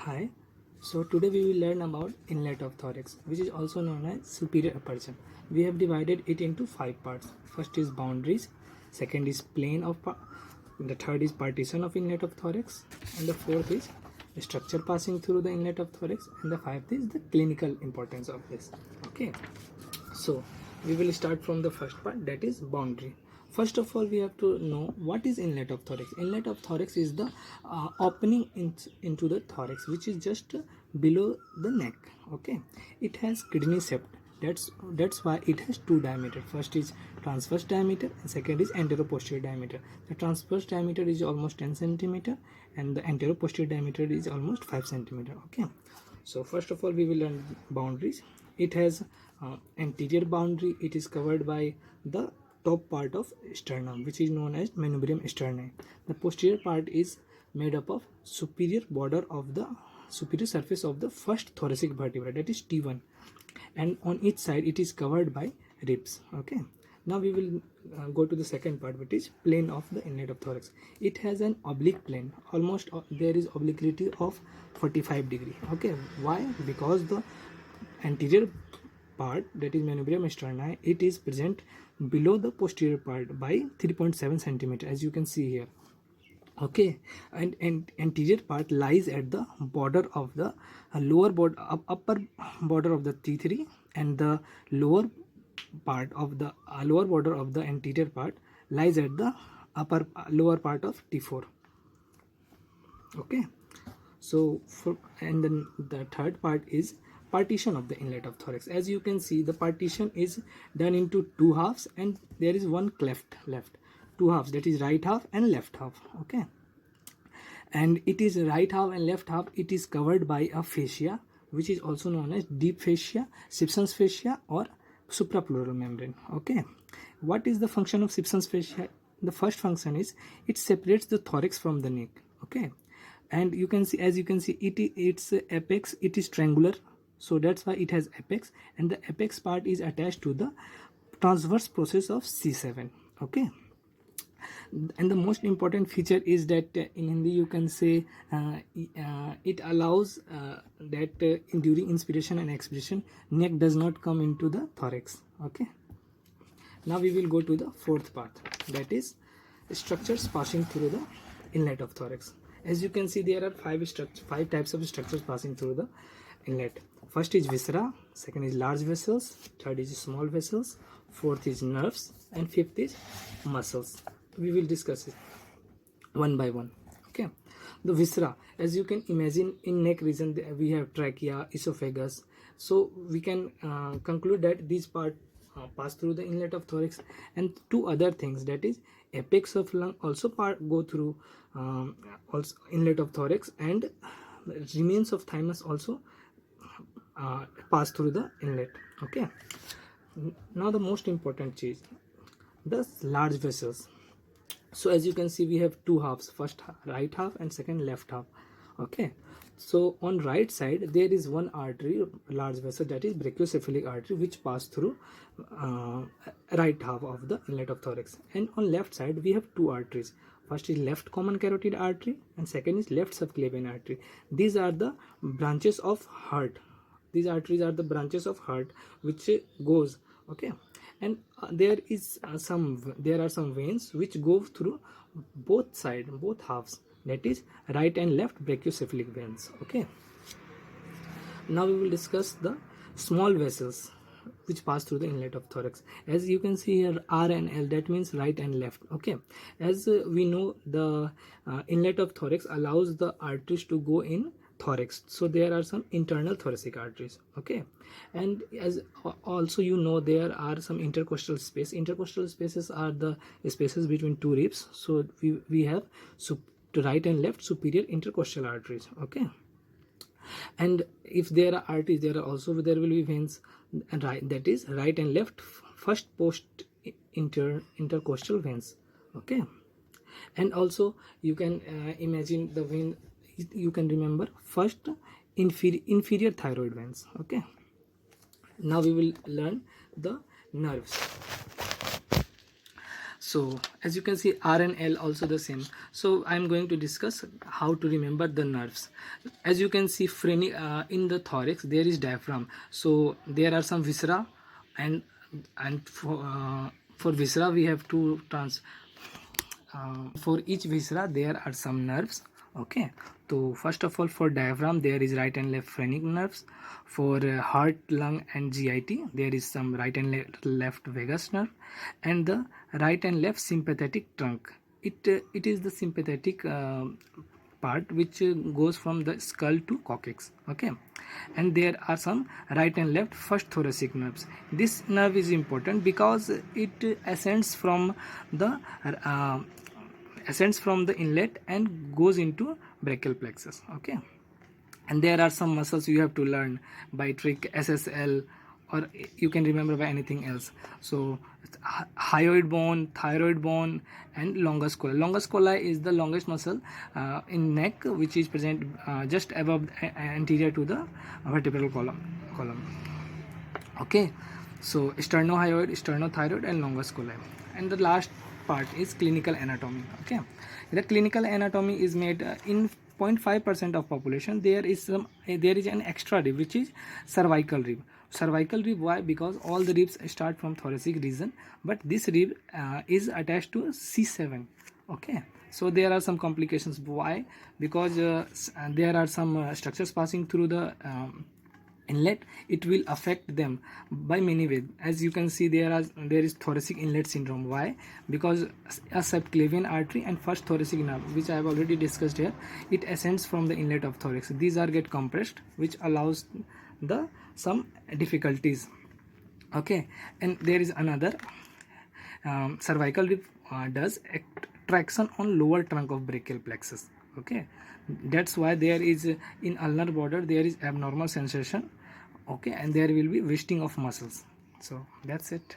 Hi, so today we will learn about inlet of thorax, which is also known as superior aperture. We have divided it into 5 parts. First is boundaries, second is plane of the third is partition of inlet of thorax, and the fourth is structure passing through the inlet of thorax, and the fifth is the clinical importance of this. Okay, so we will start from the first part, that is boundary. First of all, we have to know what is inlet of thorax. Inlet of thorax is the opening into the thorax, which is just below the neck. Okay, it has kidney sept. That's why it has two diameter. First is transverse diameter and second is anteroposterior diameter. The transverse diameter is almost 10 centimeter and the anteroposterior diameter is almost 5 centimeter. Okay, so first of all we will learn boundaries. It has anterior boundary. It is covered by the top part of sternum, which is known as manubrium sterni. The posterior part is made up of superior border of the superior surface of the first thoracic vertebra, that is T1, and on each side it is covered by ribs. Okay, now we will go to the second part, which is plane of the inlet of thorax. It has an oblique plane, almost there is obliquity of 45 degree. Okay, why? Because the anterior part, that is manubrium sterni, it is present below the posterior part by 3.7 centimeter, as you can see here. Okay, and anterior part lies at the border of the lower border, upper border of the T3, and the lower part of the lower border of the anterior part lies at the upper lower part of T4. Okay, so and then the third part is partition of the inlet of thorax. As you can see, the partition is done into two halves and there is one cleft left. Two halves, that is right half and left half. Okay, and it is right half and left half, it is covered by a fascia, which is also known as deep fascia, Simpson's fascia, or suprapleural membrane. Okay, what is the function of Simpson's fascia? The first function is it separates the thorax from the neck. Okay, and you can see, as you can see, its apex, it is triangular, so that's why it has apex, and the apex part is attached to the transverse process of C7. Okay, and the most important feature is that in Hindi you can say it allows that during inspiration and expiration neck does not come into the thorax. Okay, now we will go to the fourth part, that is structures passing through the inlet of thorax. As you can see, there are five types of structures passing through the inlet. First is viscera, second is large vessels, third is small vessels, fourth is nerves, and fifth is muscles. We will discuss it one by one. Okay, the viscera, as you can imagine, in neck region we have trachea, esophagus, so we can conclude that these part pass through the inlet of thorax, and two other things, that is apex of lung also go through also inlet of thorax, and remains of thymus also pass through the inlet. Okay, now the most important change, the large vessels. So as you can see, we have two halves, first right half and second left half. Okay, so on right side there is one artery, large vessel, that is brachiocephalic artery, which pass through right half of the inlet of thorax, and on left side we have two arteries. First is left common carotid artery and second is left subclavian artery. These are the branches of heart. These arteries are the branches of heart which goes. Okay, and there are some veins which go through both halves, that is right and left brachiocephalic veins. Okay, now we will discuss the small vessels which pass through the inlet of thorax. As you can see here, R and L, that means right and left. Okay, as we know, the inlet of thorax allows the arteries to go in thorax, so there are some internal thoracic arteries. Okay, and as also you know, there are some intercostal space. Intercostal spaces are the spaces between two ribs, so we have right and left superior intercostal arteries. Okay, and if there are arteries, there will be veins, and right, that is right and left first post intercostal veins. Okay, and also you can imagine the vein, you can remember first inferior thyroid veins. Okay, now we will learn the nerves. So as you can see, R and L also the same. So I'm going to discuss how to remember the nerves. As you can see, in the thorax there is diaphragm, so there are some viscera, and for viscera we have to for each viscera there are some nerves. Okay, so first of all, for diaphragm there is right and left phrenic nerves. For heart, lung and git there is some right and left vagus nerve, and the right and left sympathetic trunk. It is the sympathetic part which goes from the skull to coccyx. Okay, and there are some right and left first thoracic nerves. This nerve is important because it uh, ascends from the inlet and goes into brachial plexus. Okay, and there are some muscles you have to learn by trick, SSL, or you can remember by anything else. So hyoid bone, thyroid bone, and longus coeli. Longus coeli is the longest muscle in neck, which is present just above anterior to the vertebral column. Okay, so sternohyoid, sternothyroid, and longus coeli. And the last part is clinical anatomy. Okay, the clinical anatomy is made in 0.5% of population. There is an extra rib, which is cervical rib. Cervical rib, why? Because all the ribs start from thoracic region, but this rib is attached to C7. Okay, so there are some complications. Why? Because there are some structures passing through the inlet. It will affect them by many ways. As you can see, there is thoracic inlet syndrome. Why? Because a subclavian artery and first thoracic nerve, which I have already discussed here, it ascends from the inlet of thorax. These are get compressed, which allows the some difficulties. Okay, and there is another cervical rib does traction on lower trunk of brachial plexus. Okay, that's why there is in ulnar border there is abnormal sensation. Okay, and there will be wasting of muscles. So that's it.